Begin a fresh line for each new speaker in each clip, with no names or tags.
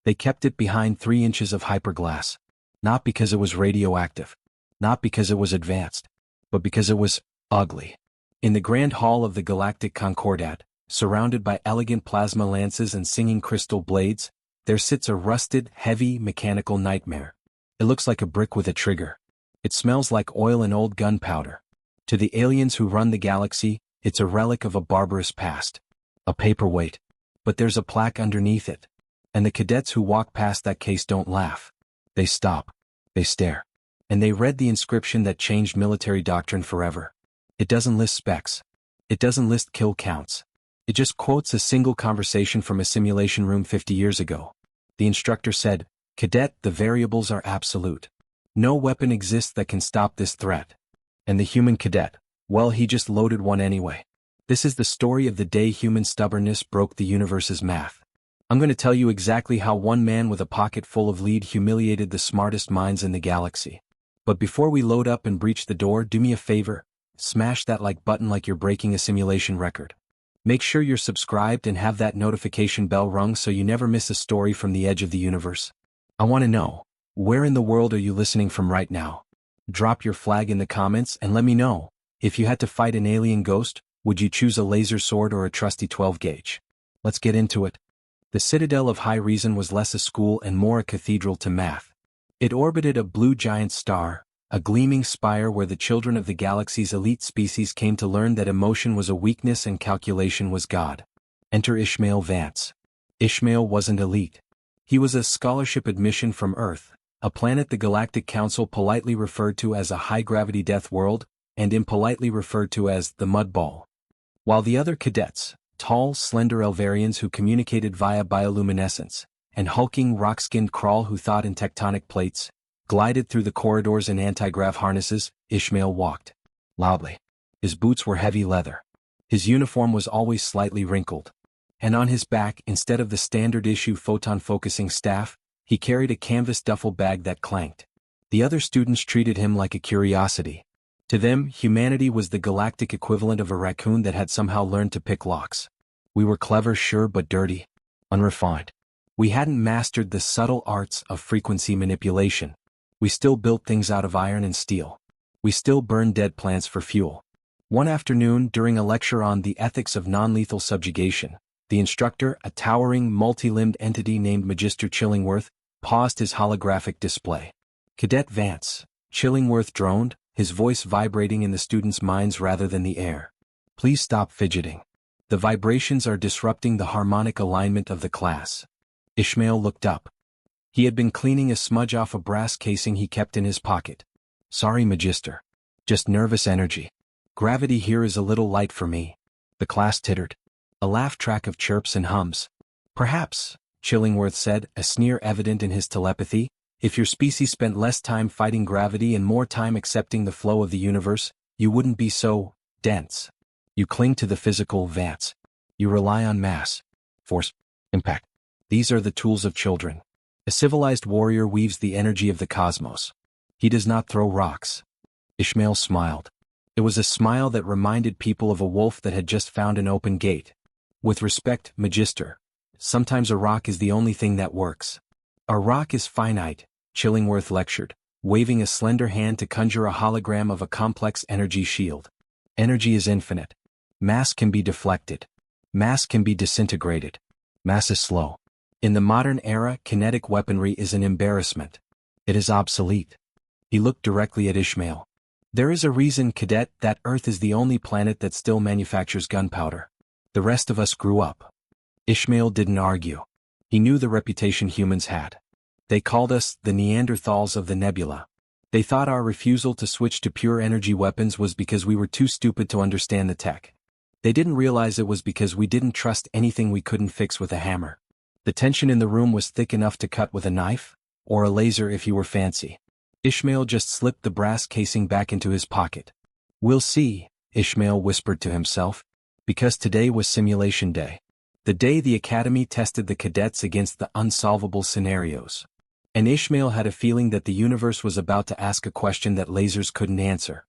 They kept it behind 3 inches of hyperglass. Not because it was radioactive. Not because it was advanced. But because it was ugly. In the grand hall of the Galactic Concordat, surrounded by elegant plasma lances and singing crystal blades, there sits a rusted, heavy, mechanical nightmare. It looks like a brick with a trigger. It smells like oil and old gunpowder. To the aliens who run the galaxy, it's a relic of a barbarous past. A paperweight. But there's a plaque underneath it. And the cadets who walk past that case don't laugh. They stop. They stare. And they read the inscription that changed military doctrine forever. It doesn't list specs. It doesn't list kill counts. It just quotes a single conversation from a simulation room 50 years ago. The instructor said, "Cadet, the variables are absolute. No weapon exists that can stop this threat." And the human cadet, well, he just loaded one anyway. This is the story of the day human stubbornness broke the universe's math. I'm going to tell you exactly how one man with a pocket full of lead humiliated the smartest minds in the galaxy. But before we load up and breach the door, do me a favor, smash that like button like you're breaking a simulation record. Make sure you're subscribed and have that notification bell rung so you never miss a story from the edge of the universe. I want to know, where in the world are you listening from right now? Drop your flag in the comments and let me know, if you had to fight an alien ghost, would you choose a laser sword or a trusty 12 gauge? Let's get into it. The Citadel of High Reason was less a school and more a cathedral to math. It orbited a blue giant star, a gleaming spire where the children of the galaxy's elite species came to learn that emotion was a weakness and calculation was God. Enter Ishmael Vance. Ishmael wasn't elite. He was a scholarship admission from Earth, a planet the Galactic Council politely referred to as a high-gravity death world, and impolitely referred to as the Mud Ball. While the other cadets, tall, slender Elvarians who communicated via bioluminescence, and hulking rock-skinned Krull who thought in tectonic plates, glided through the corridors in anti-grav harnesses, Ishmael walked. Loudly. His boots were heavy leather. His uniform was always slightly wrinkled. And on his back, instead of the standard-issue photon-focusing staff, he carried a canvas duffel bag that clanked. The other students treated him like a curiosity. To them, humanity was the galactic equivalent of a raccoon that had somehow learned to pick locks. We were clever, sure, but dirty. Unrefined. We hadn't mastered the subtle arts of frequency manipulation. We still built things out of iron and steel. We still burned dead plants for fuel. One afternoon, during a lecture on the ethics of non-lethal subjugation, the instructor, a towering, multi-limbed entity named Magister Chillingworth, paused his holographic display. "Cadet Vance," Chillingworth droned, his voice vibrating in the students' minds rather than the air. "Please stop fidgeting. The vibrations are disrupting the harmonic alignment of the class." Ishmael looked up. He had been cleaning a smudge off a brass casing he kept in his pocket. "Sorry, Magister. Just nervous energy. Gravity here is a little light for me." The class tittered. A laugh track of chirps and hums. "Perhaps," Chillingworth said, a sneer evident in his telepathy, "if your species spent less time fighting gravity and more time accepting the flow of the universe, you wouldn't be so dense. You cling to the physical, Vance. You rely on mass, force, impact. These are the tools of children. A civilized warrior weaves the energy of the cosmos. He does not throw rocks." Ishmael smiled. It was a smile that reminded people of a wolf that had just found an open gate. "With respect, Magister, sometimes a rock is the only thing that works." "A rock is finite," Chillingworth lectured, waving a slender hand to conjure a hologram of a complex energy shield. "Energy is infinite. Mass can be deflected. Mass can be disintegrated. Mass is slow. In the modern era, kinetic weaponry is an embarrassment. It is obsolete." He looked directly at Ishmael. "There is a reason, Cadet, that Earth is the only planet that still manufactures gunpowder. The rest of us grew up." Ishmael didn't argue. He knew the reputation humans had. They called us the Neanderthals of the nebula. They thought our refusal to switch to pure energy weapons was because we were too stupid to understand the tech. They didn't realize it was because we didn't trust anything we couldn't fix with a hammer. The tension in the room was thick enough to cut with a knife, or a laser if you were fancy. Ishmael just slipped the brass casing back into his pocket. "We'll see," Ishmael whispered to himself, because today was simulation day. The day the Academy tested the cadets against the unsolvable scenarios. And Ishmael had a feeling that the universe was about to ask a question that lasers couldn't answer.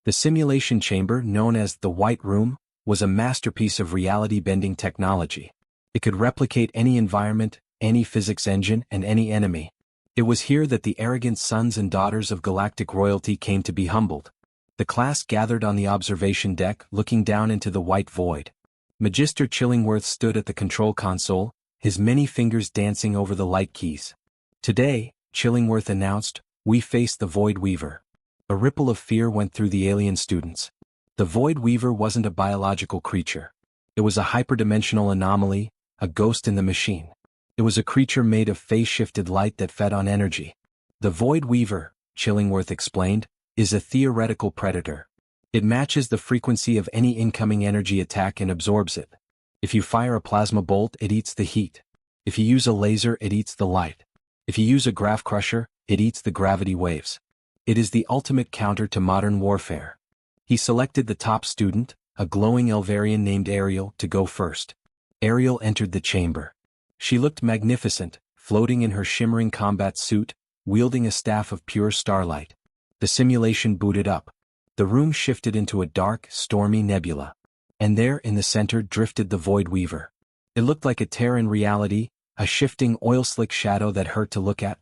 The simulation chamber, known as the White Room, was a masterpiece of reality-bending technology. It could replicate any environment, any physics engine, and any enemy. It was here that the arrogant sons and daughters of galactic royalty came to be humbled. The class gathered on the observation deck, looking down into the white void. Magister Chillingworth stood at the control console, his many fingers dancing over the light keys. Today, Chillingworth announced, we face the Void Weaver. A ripple of fear went through the alien students. The Void Weaver wasn't a biological creature. It was a hyperdimensional anomaly, a ghost in the machine. It was a creature made of phase-shifted light that fed on energy. The Void Weaver, Chillingworth explained, is a theoretical predator. It matches the frequency of any incoming energy attack and absorbs it. If you fire a plasma bolt, it eats the heat. If you use a laser, it eats the light. If you use a graph crusher, it eats the gravity waves. It is the ultimate counter to modern warfare. He selected the top student, a glowing Elvarian named Ariel, to go first. Ariel entered the chamber. She looked magnificent, floating in her shimmering combat suit, wielding a staff of pure starlight. The simulation booted up. The room shifted into a dark, stormy nebula. And there in the center drifted the Void Weaver. It looked like a tear in reality, a shifting oil-slick shadow that hurt to look at.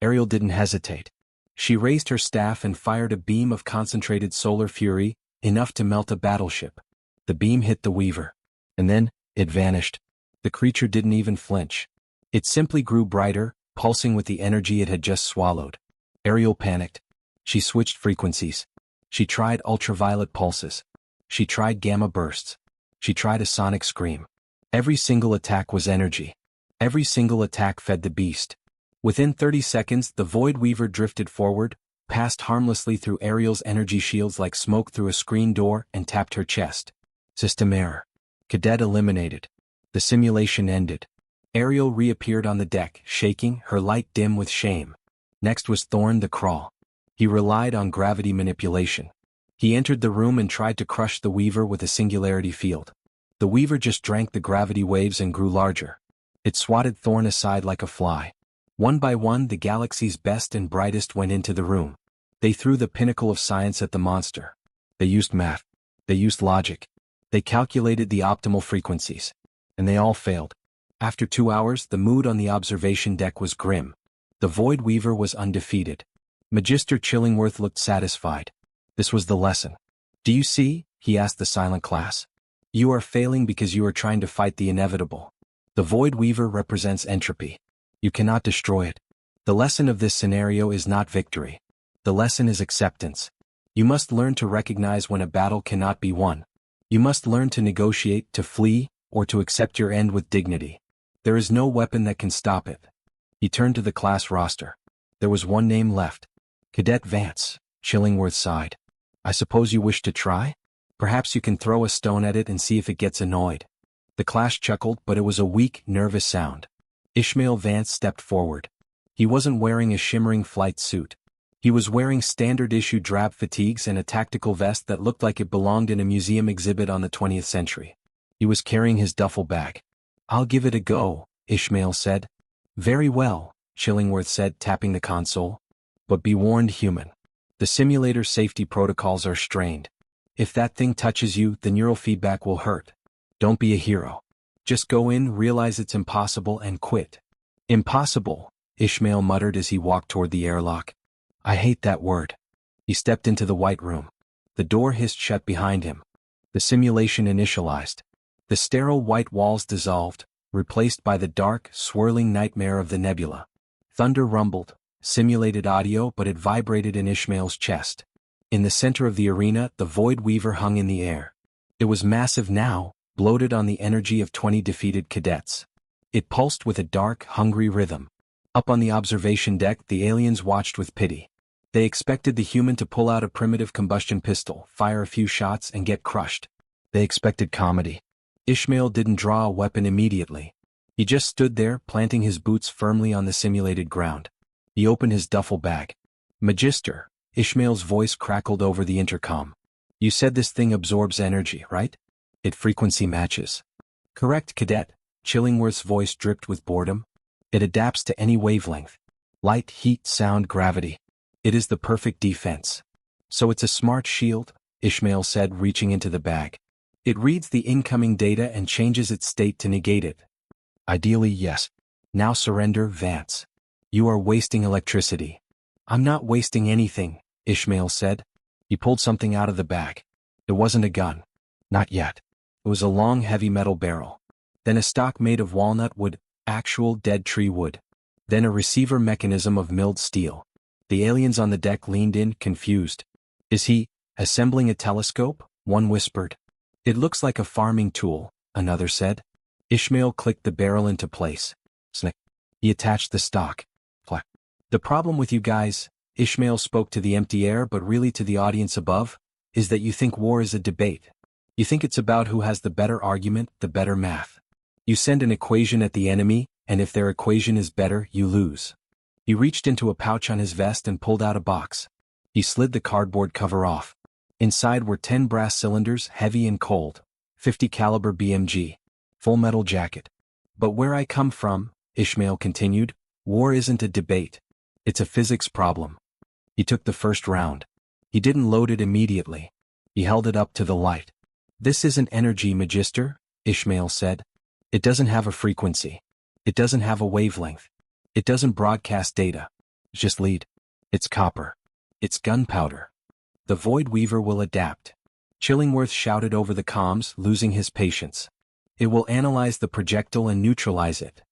Ariel didn't hesitate. She raised her staff and fired a beam of concentrated solar fury, enough to melt a battleship. The beam hit the Weaver. And then, it vanished. The creature didn't even flinch. It simply grew brighter, pulsing with the energy it had just swallowed. Ariel panicked. She switched frequencies. She tried ultraviolet pulses. She tried gamma bursts. She tried a sonic scream. Every single attack was energy. Every single attack fed the beast. Within 30 seconds, the Void Weaver drifted forward, passed harmlessly through Ariel's energy shields like smoke through a screen door, and tapped her chest. System error. Cadet eliminated. The simulation ended. Ariel reappeared on the deck, shaking, her light dim with shame. Next was Thorn the Crawl. He relied on gravity manipulation. He entered the room and tried to crush the Weaver with a singularity field. The Weaver just drank the gravity waves and grew larger. It swatted Thorn aside like a fly. One by one, the galaxy's best and brightest went into the room. They threw the pinnacle of science at the monster. They used math. They used logic. They calculated the optimal frequencies. And they all failed. After 2 hours, the mood on the observation deck was grim. The Void Weaver was undefeated. Magister Chillingworth looked satisfied. This was the lesson. Do you see? He asked the silent class. You are failing because you are trying to fight the inevitable. The Void Weaver represents entropy. You cannot destroy it. The lesson of this scenario is not victory. The lesson is acceptance. You must learn to recognize when a battle cannot be won. You must learn to negotiate, to flee, or to accept your end with dignity. There is no weapon that can stop it. He turned to the class roster. There was one name left. Cadet Vance, Chillingworth sighed. I suppose you wish to try? Perhaps you can throw a stone at it and see if it gets annoyed. The class chuckled, but it was a weak, nervous sound. Ishmael Vance stepped forward. He wasn't wearing a shimmering flight suit. He was wearing standard-issue drab fatigues and a tactical vest that looked like it belonged in a museum exhibit on the 20th century. He was carrying his duffel bag. I'll give it a go, Ishmael said. Very well, Chillingworth said, tapping the console. But be warned, human. The simulator safety protocols are strained. If that thing touches you, the neural feedback will hurt. Don't be a hero. Just go in, realize it's impossible, and quit. Impossible, Ishmael muttered as he walked toward the airlock. I hate that word. He stepped into the white room. The door hissed shut behind him. The simulation initialized. The sterile white walls dissolved, replaced by the dark, swirling nightmare of the nebula. Thunder rumbled, simulated audio, but it vibrated in Ishmael's chest. In the center of the arena, the Void Weaver hung in the air. It was massive now, bloated on the energy of 20 defeated cadets. It pulsed with a dark, hungry rhythm. Up on the observation deck, the aliens watched with pity. They expected the human to pull out a primitive combustion pistol, fire a few shots, and get crushed. They expected comedy. Ishmael didn't draw a weapon immediately. He just stood there, planting his boots firmly on the simulated ground. He opened his duffel bag. Magister, Ishmael's voice crackled over the intercom. You said this thing absorbs energy, right? It frequency matches. Correct, Cadet. Chillingworth's voice dripped with boredom. It adapts to any wavelength. Light, heat, sound, gravity. It is the perfect defense. So it's a smart shield, Ishmael said, reaching into the bag. It reads the incoming data and changes its state to negate it. Ideally, yes. Now surrender, Vance. You are wasting electricity. I'm not wasting anything, Ishmael said. He pulled something out of the bag. It wasn't a gun. Not yet. It was a long heavy metal barrel. Then a stock made of walnut wood, actual dead tree wood. Then a receiver mechanism of milled steel. The aliens on the deck leaned in, confused. Is he assembling a telescope? One whispered. It looks like a farming tool, another said. Ishmael clicked the barrel into place. Snick. He attached the stock. Flack. The problem with you guys, Ishmael spoke to the empty air but really to the audience above, is that you think war is a debate. You think it's about who has the better argument, the better math. You send an equation at the enemy, and if their equation is better, you lose. He reached into a pouch on his vest and pulled out a box. He slid the cardboard cover off. Inside were 10 brass cylinders, heavy and cold, 50 caliber BMG, full metal jacket. But where I come from, Ishmael continued, war isn't a debate. It's a physics problem. He took the first round. He didn't load it immediately. He held it up to the light. This isn't energy, Magister, Ishmael said. It doesn't have a frequency. It doesn't have a wavelength. It doesn't broadcast data. It's just lead. It's copper. It's gunpowder. The Void Weaver will adapt. Chillingworth shouted over the comms, losing his patience. It will analyze the projectile and neutralize it.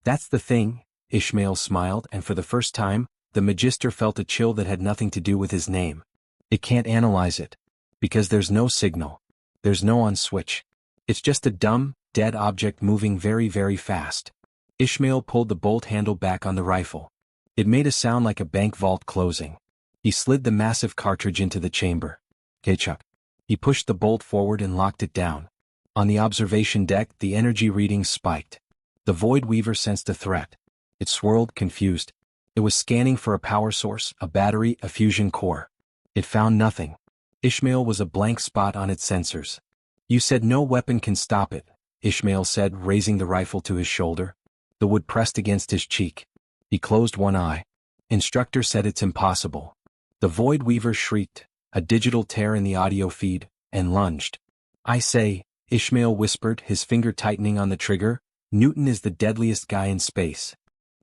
That's the thing, Ishmael smiled, and for the first time, the Magister felt a chill that had nothing to do with his name. It can't analyze it. Because there's no signal. There's no on switch. It's just a dumb, dead object moving very, very fast. Ishmael pulled the bolt handle back on the rifle. It made a sound like a bank vault closing. He slid the massive cartridge into the chamber. "'Kay, Chuck." He pushed the bolt forward and locked it down. On the observation deck, the energy readings spiked. The Void Weaver sensed a threat. It swirled, confused. It was scanning for a power source, a battery, a fusion core. It found nothing. Ishmael was a blank spot on its sensors. "You said no weapon can stop it," Ishmael said, raising the rifle to his shoulder. The wood pressed against his cheek. He closed one eye. "Instructor said it's impossible." The Void Weaver shrieked, a digital tear in the audio feed, and lunged. "I say," Ishmael whispered, his finger tightening on the trigger, "Newton is the deadliest guy in space."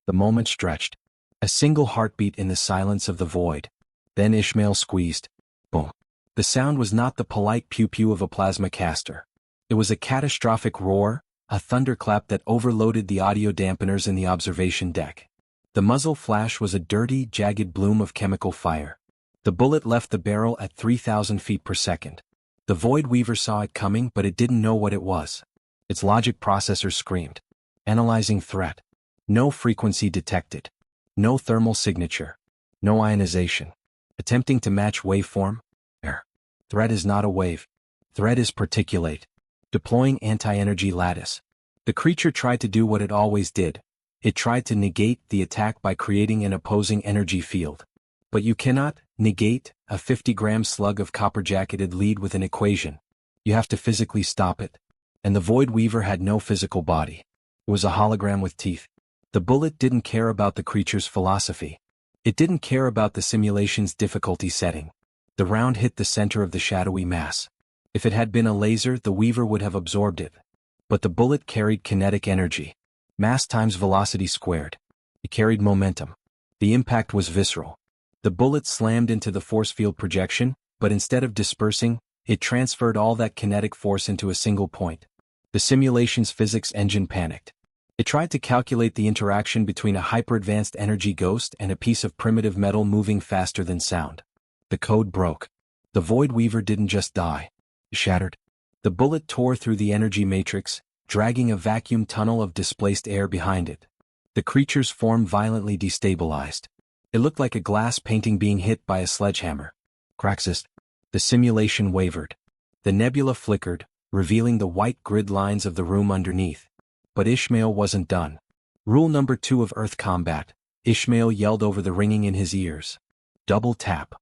The moment stretched. A single heartbeat in the silence of the void. Then Ishmael squeezed. Boom. The sound was not the polite pew-pew of a plasma caster. It was a catastrophic roar, a thunderclap that overloaded the audio dampeners in the observation deck. The muzzle flash was a dirty, jagged bloom of chemical fire. The bullet left the barrel at 3,000 feet per second. The Void Weaver saw it coming, but it didn't know what it was. Its logic processor screamed. Analyzing threat. No frequency detected. No thermal signature. No ionization. Attempting to match waveform. Error. Threat is not a wave. Threat is particulate. Deploying anti-energy lattice. The creature tried to do what it always did. It tried to negate the attack by creating an opposing energy field. But you cannot negate a 50-gram slug of copper-jacketed lead with an equation. You have to physically stop it. And the Void Weaver had no physical body. It was a hologram with teeth. The bullet didn't care about the creature's philosophy. It didn't care about the simulation's difficulty setting. The round hit the center of the shadowy mass. If it had been a laser, the Weaver would have absorbed it. But the bullet carried kinetic energy. Mass times velocity squared. It carried momentum. The impact was visceral. The bullet slammed into the force field projection, but instead of dispersing, it transferred all that kinetic force into a single point. The simulation's physics engine panicked. It tried to calculate the interaction between a hyper-advanced energy ghost and a piece of primitive metal moving faster than sound. The code broke. The Void Weaver didn't just die. It shattered. The bullet tore through the energy matrix, dragging a vacuum tunnel of displaced air behind it. The creature's form violently destabilized. It looked like a glass painting being hit by a sledgehammer. Craxist. The simulation wavered. The nebula flickered, revealing the white grid lines of the room underneath. But Ishmael wasn't done. Rule number 2 of Earth combat, Ishmael yelled over the ringing in his ears. Double tap.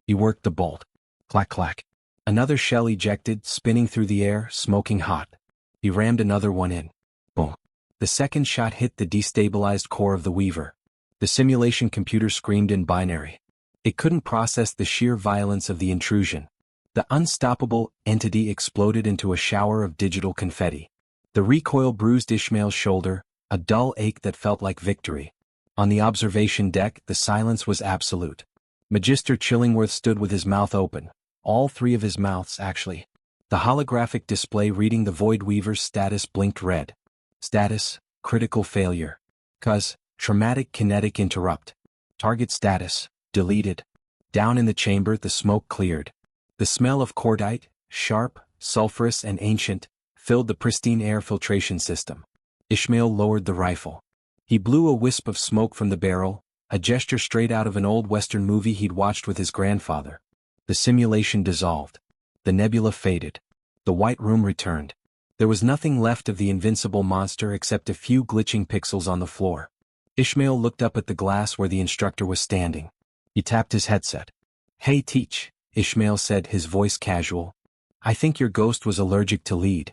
He worked the bolt. Clack clack. Another shell ejected, spinning through the air, smoking hot. He rammed another one in. Boom. The second shot hit the destabilized core of the Weaver. The simulation computer screamed in binary. It couldn't process the sheer violence of the intrusion. The unstoppable entity exploded into a shower of digital confetti. The recoil bruised Ishmael's shoulder, A dull ache that felt like victory. On the observation deck, the silence was absolute. Magister Chillingworth stood with his mouth open. All three of his mouths, actually. The holographic display reading the Void Weaver's status blinked red. Status, critical failure. Cuz, traumatic kinetic interrupt. Target status, deleted. Down in the chamber, the smoke cleared. The smell of cordite, sharp, sulfurous and ancient, filled the pristine air filtration system. Ishmael lowered the rifle. He blew a wisp of smoke from the barrel, a gesture straight out of an old Western movie he'd watched with his grandfather. The simulation dissolved. The nebula faded. The white room returned. There was nothing left of the invincible monster except a few glitching pixels on the floor. Ishmael looked up at the glass where the instructor was standing. He tapped his headset. "Hey Teach," Ishmael said, his voice casual. "I think your ghost was allergic to lead."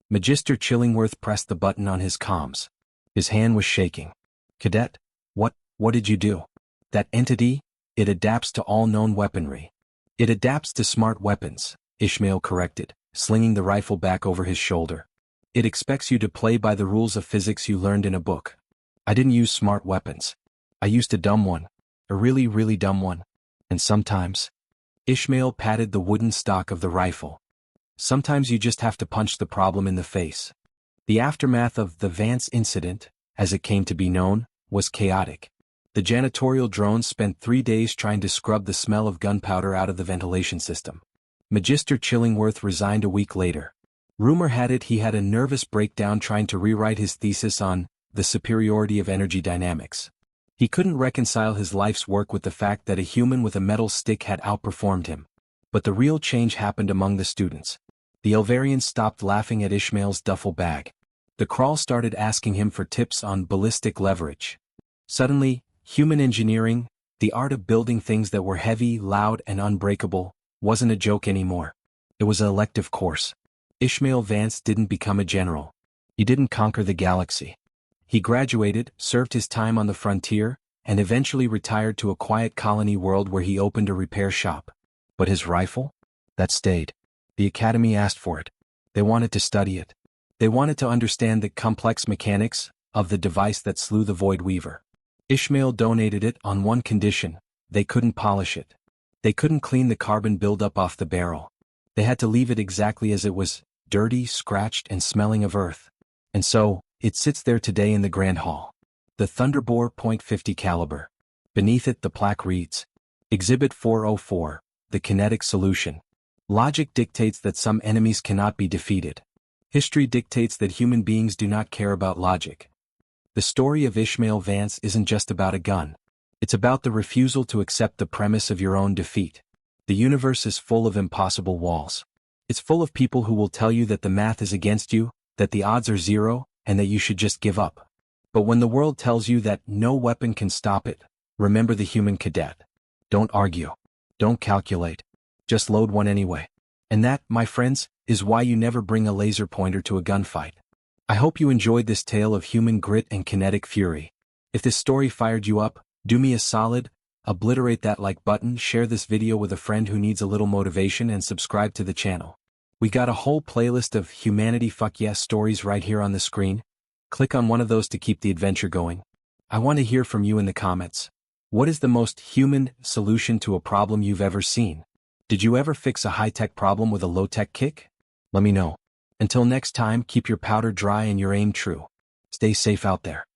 Magister Chillingworth pressed the button on his comms. His hand was shaking. "Cadet, what did you do?" "That entity, it adapts to all known weaponry." "It adapts to smart weapons," Ishmael corrected, slinging the rifle back over his shoulder. "It expects you to play by the rules of physics you learned in a book." "I didn't use smart weapons. I used a dumb one. A really, really dumb one. And sometimes..." Ishmael patted the wooden stock of the rifle. "Sometimes you just have to punch the problem in the face." The aftermath of the Vance incident, as it came to be known, was chaotic. The janitorial drones spent 3 days trying to scrub the smell of gunpowder out of the ventilation system. Magister Chillingworth resigned a week later. Rumor had it he had a nervous breakdown trying to rewrite his thesis on the superiority of energy dynamics. He couldn't reconcile his life's work with the fact that a human with a metal stick had outperformed him. But the real change happened among the students. The Elvarians stopped laughing at Ishmael's duffel bag. The crawl started asking him for tips on ballistic leverage. Suddenly, human engineering, the art of building things that were heavy, loud, and unbreakable, wasn't a joke anymore. It was an elective course. Ishmael Vance didn't become a general. He didn't conquer the galaxy. He graduated, served his time on the frontier, and eventually retired to a quiet colony world where he opened a repair shop. But his rifle? That stayed. The Academy asked for it. They wanted to study it. They wanted to understand the complex mechanics of the device that slew the Void Weaver. Ishmael donated it on one condition: they couldn't polish it. They couldn't clean the carbon buildup off the barrel. They had to leave it exactly as it was, dirty, scratched, and smelling of earth. And so, it sits there today in the Grand Hall. The Thunderbore .50 caliber. Beneath it the plaque reads, Exhibit 404, the Kinetic Solution. Logic dictates that some enemies cannot be defeated. History dictates that human beings do not care about logic. The story of Ishmael Vance isn't just about a gun. It's about the refusal to accept the premise of your own defeat. The universe is full of impossible walls. It's full of people who will tell you that the math is against you, that the odds are zero, and that you should just give up. But when the world tells you that no weapon can stop it, remember the human cadet. Don't argue. Don't calculate. Just load one anyway. And that, my friends, is why you never bring a laser pointer to a gunfight. I hope you enjoyed this tale of human grit and kinetic fury. If this story fired you up, do me a solid, obliterate that like button, share this video with a friend who needs a little motivation, and subscribe to the channel. We got a whole playlist of humanity fuck yes stories right here on the screen. Click on one of those to keep the adventure going. I want to hear from you in the comments. What is the most human solution to a problem you've ever seen? Did you ever fix a high-tech problem with a low-tech kick? Let me know. Until next time, keep your powder dry and your aim true. Stay safe out there.